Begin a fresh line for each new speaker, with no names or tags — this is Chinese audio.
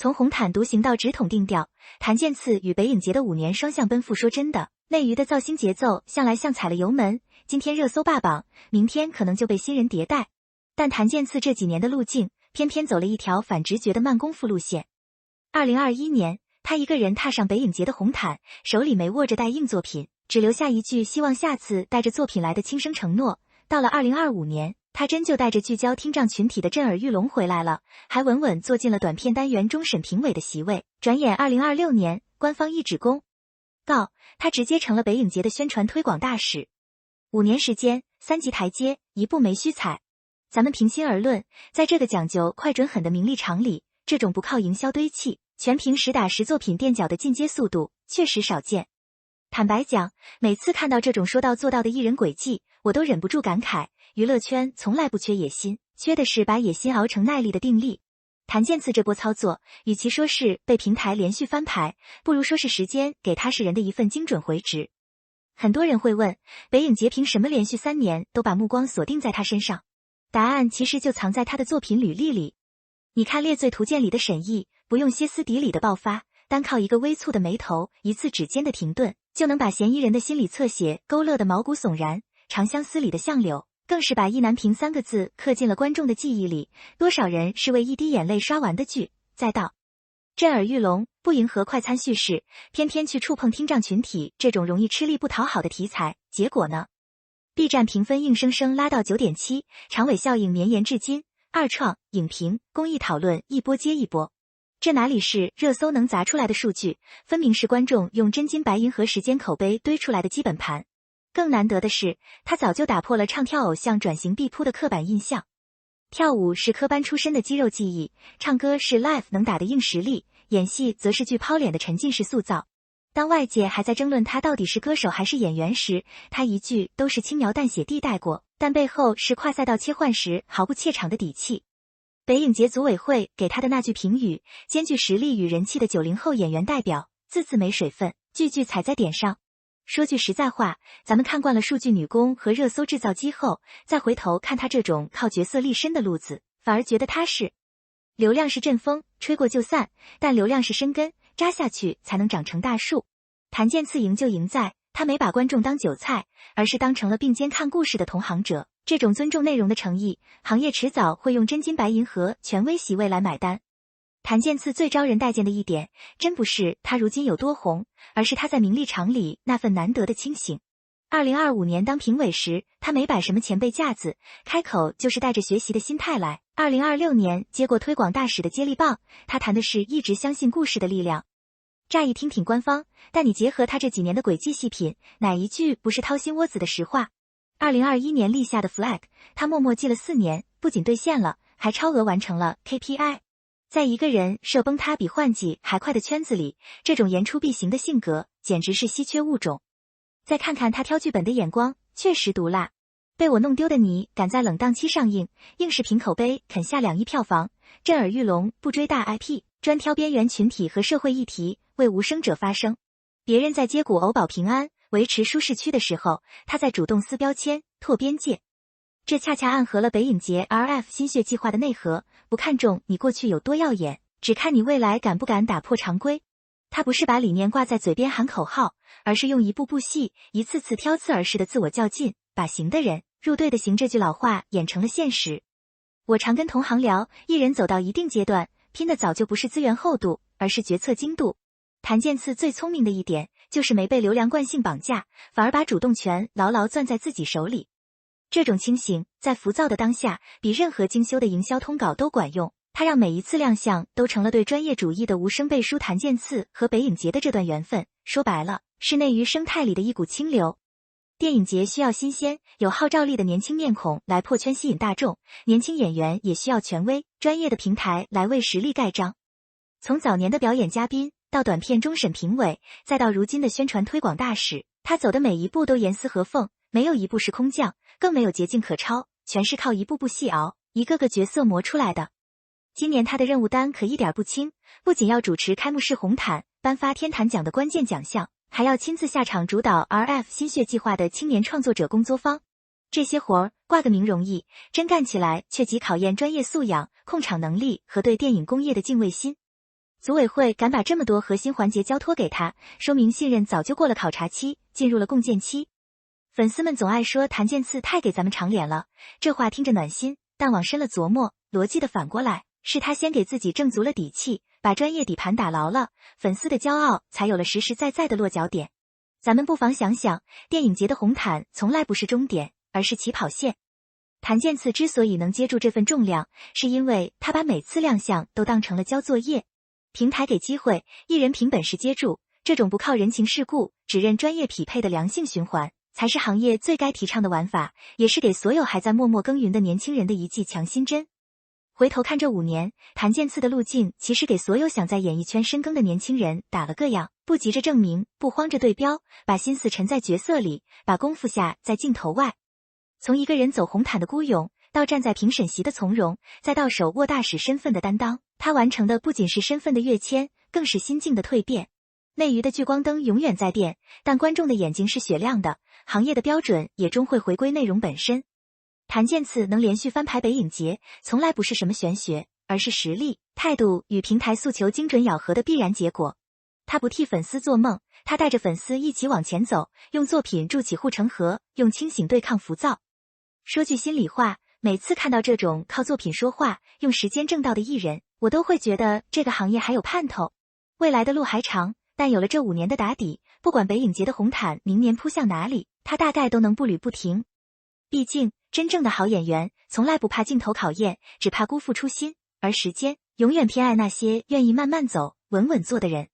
从红毯独行到直筒定调，谭健次与北影节的5年双向奔赴，说真的，内娱的造星节奏向来像踩了油门，今天热搜霸榜，明天可能就被新人迭代。但谭健次这几年的路径，偏偏走了一条反直觉的慢功夫路线。2021年，他一个人踏上北影节的红毯，手里没握着带硬作品，只留下一句希望下次带着作品来的轻声承诺。到了2025年，他真就带着聚焦听障群体的震耳欲聋回来了，还稳稳坐进了短片单元终审评委的席位。转眼2026年，官方一纸公告，他直接成了北影节的宣传推广大使。5年时间，3级台阶，一步没虚踩。咱们平心而论，在这个讲究快准狠的名利场里，这种不靠营销堆砌，全凭实打实作品垫脚的进阶速度，确实少见。坦白讲，每次看到这种说到做到的艺人轨迹，我都忍不住感慨，娱乐圈从来不缺野心，缺的是把野心熬成耐力的定力。谭健次这波操作，与其说是被平台连续翻牌，不如说是时间给他是人的一份精准回执。很多人会问，北影节凭什么连续3年都把目光锁定在他身上？答案其实就藏在他的作品履历里。你看《猎罪图鉴》里的沈毅，不用歇斯底里的爆发，单靠一个微蹙的眉头，一次指尖的停顿，就能把嫌疑人的心理侧写勾勒得毛骨悚然。长相思里的相柳，更是把意难平3个字刻进了观众的记忆里，多少人是为一滴眼泪刷完的剧。再到震耳欲聋，不迎合快餐叙事，偏偏去触碰听障群体这种容易吃力不讨好的题材，结果呢？B 站评分硬生生拉到 9.7， 长尾效应绵延至今，二创、影评、公益讨论一波接一波。这哪里是热搜能砸出来的数据，分明是观众用真金白银和时间口碑堆出来的基本盘。更难得的是，他早就打破了唱跳偶像转型必扑的刻板印象。跳舞是科班出身的肌肉记忆，唱歌是 live 能打的硬实力，演戏则是具抛脸的沉浸式塑造。当外界还在争论他到底是歌手还是演员时，他一句都是轻描淡写地带过，但背后是跨赛道切换时毫不怯场的底气。北影节组委会给他的那句评语，兼具实力与人气的90后演员代表，字字没水分，句句踩在点上。说句实在话，咱们看惯了数据女工和热搜制造机后，再回头看他这种靠角色立身的路子，反而觉得他是流量是阵风，吹过就散，但流量是深根，扎下去才能长成大树。谭健次赢就赢在他没把观众当韭菜，而是当成了并肩看故事的同行者。这种尊重内容的诚意，行业迟早会用真金白银和权威席位来买单。谭健次最招人待见的一点，真不是他如今有多红，而是他在名利场里那份难得的清醒。2025年当评委时，他没摆什么前辈架子，开口就是带着学习的心态来。2026年接过推广大使的接力棒，他谈的是一直相信故事的力量。乍一听挺官方，但你结合他这几年的轨迹细品，哪一句不是掏心窝子的实话？2021年立下的 flag， 他默默记了4年，不仅兑现了，还超额完成了 KPI。在一个人射崩他比换季还快的圈子里，这种言出必行的性格简直是稀缺物种。再看看他挑剧本的眼光，确实毒辣。被我弄丢的你赶在冷档期上映，硬是凭口碑啃下2亿票房。震耳欲聋，不追大 IP， 专挑边缘群体和社会议题，为无声者发声。别人在接骨偶保平安，维持舒适区的时候，他在主动撕标签，拓边界。这恰恰暗合了北影节 RF 心血计划的内核，不看重你过去有多耀眼，只看你未来敢不敢打破常规。他不是把理念挂在嘴边喊口号，而是用一步步戏，一次次挑刺儿似的自我较劲，把行的人入队的行这句老话演成了现实。我常跟同行聊，艺人走到一定阶段，拼的早就不是资源厚度，而是决策精度。谭健次最聪明的一点，就是没被流量惯性绑架，反而把主动权牢牢攥在自己手里。这种清醒，在浮躁的当下，比任何精修的营销通稿都管用。他让每一次亮相都成了对专业主义的无声背书。谭健次和北影节的这段缘分，说白了，是内娱生态里的一股清流。电影节需要新鲜、有号召力的年轻面孔来破圈吸引大众，年轻演员也需要权威、专业的平台来为实力盖章。从早年的表演嘉宾，到短片终审评委，再到如今的宣传推广大使，他走的每一步都严丝合缝，没有一步是空降，更没有捷径可抄，全是靠一步步细熬，一个个角色磨出来的。今年他的任务单可一点不轻，不仅要主持开幕式红毯，颁发天坛奖的关键奖项，还要亲自下场主导 RF 心血计划的青年创作者工作坊。这些活儿挂个名容易，真干起来却极考验专业素养、控场能力和对电影工业的敬畏心。组委会敢把这么多核心环节交托给他，说明信任早就过了考察期，进入了共建期。粉丝们总爱说谭健次太给咱们长脸了，这话听着暖心，但往深了琢磨，逻辑的反过来，是他先给自己挣足了底气，把专业底盘打牢了，粉丝的骄傲才有了实实在在的落脚点。咱们不妨想想，电影节的红毯从来不是终点，而是起跑线。谭健次之所以能接住这份重量，是因为他把每次亮相都当成了交作业。平台给机会，艺人凭本事接住，这种不靠人情世故，只认专业匹配的良性循环，才是行业最该提倡的玩法，也是给所有还在默默耕耘的年轻人的一剂强心针。回头看这5年，谭健次的路径其实给所有想在演艺圈深耕的年轻人打了个样，不急着证明，不慌着对标，把心思沉在角色里，把功夫下在镜头外。从一个人走红毯的孤勇，到站在评审席的从容，再到手握大使身份的担当，他完成的不仅是身份的跃迁，更是心境的蜕变。内娱的聚光灯永远在变，但观众的眼睛是雪亮的，行业的标准也终会回归内容本身。谭健次能连续翻牌北影节，从来不是什么玄学，而是实力、态度与平台诉求精准咬合的必然结果。他不替粉丝做梦，他带着粉丝一起往前走，用作品筑起护城河，用清醒对抗浮躁。说句心里话，每次看到这种靠作品说话、用时间挣到的艺人，我都会觉得这个行业还有盼头，未来的路还长，但有了这5年的打底，不管北影节的红毯明年扑向哪里，他大概都能步履不停。毕竟，真正的好演员从来不怕镜头考验，只怕辜负初心，而时间永远偏爱那些愿意慢慢走、稳稳做的人。